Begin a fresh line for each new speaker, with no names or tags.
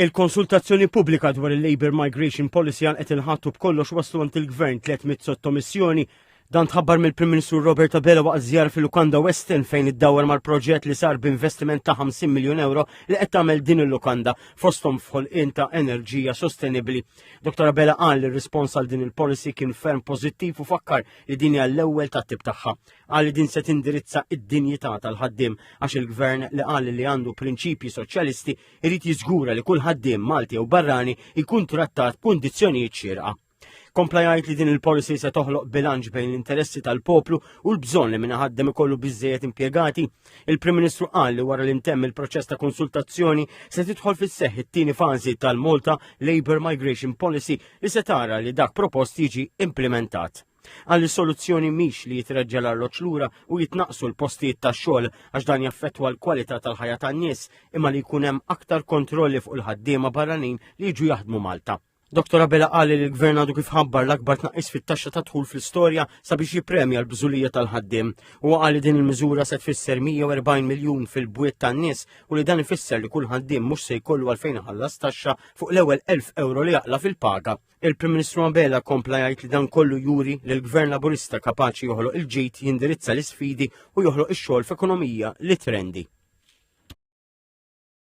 Il-konsultazzjoni pubblika dwar il-Labour Migration Policy għal qed inħattu b'kollox waslu għand il-Gvern 300 sottomissjoni. Dan tħabbar mill-Prim Ministru Robert Abela waqt żjara fil-Lukanda West End fejn iddawwar mal-proġett li sar b'investiment ta' 50 miljun euro li qed tagħmel din il-lukanda fosthom f'ħolqien ta' enerġija sostenibbli. Dr. Abela qal li r-rispons għal din il-policy kien ferm pożittiv u fakkar li din hija l-ewwel tat-tip tagħha. Qal li din se tindirizza id-dinjità tal-ħaddiem għax il-Gvern li qal li għandu prinċipji soċjalisti irid jiżgura li kull ħaddiem Malti jew barrani jkun trattat b'kundizzjonijiet xierqa. Kompla jgħid li din il-policy se toħloq bilanċ bejn l-interessi tal-poplu u l-bżonn li min ħaddem ikollu biżżejjed impjegati. Il-Prim Ministru qal li wara li ntemm il-proċess ta' konsultazzjoni se tidħol fis-seħħ it-tieni fażi tal-Malta Labour Migration Policy li se tara li dak propost jiġi implementat. Għalli soluzzjoni mhix li jitreġġel l-arloġġ lura u jitnaqsu l-postijiet tax-xogħol għax dan jaffettwa l-kwalità tal-ħajja tan-nies imma li jkun hemm aktar kontrolli fuq il-ħaddiema barranin li jiġu jaħdmu Malta. Dr. Abela qal li l-Gvern għadu kif ħabbar l-akbar tnaqqis fit-taxxa ta' dħul fl-istorja sabiex jippremja l-bżulija tal-ħaddiem. U qal li din il-miżura se tfisser 140 miljun fil-bwiet tan-nies u li dan ifisser li kull ħaddiem mhux se jkollu għalfejn iħallas taxxa fuq l-ewwel 1000 euro li jaqla fil-paga. Il-Prim Ministru Abela kompla jgħid li dan kollu juri li l-Gvern Laburista kapaċi joħloq il-ġid jindirizza l-isfidi u joħloq ix-xogħol f'ekonomija li trendi.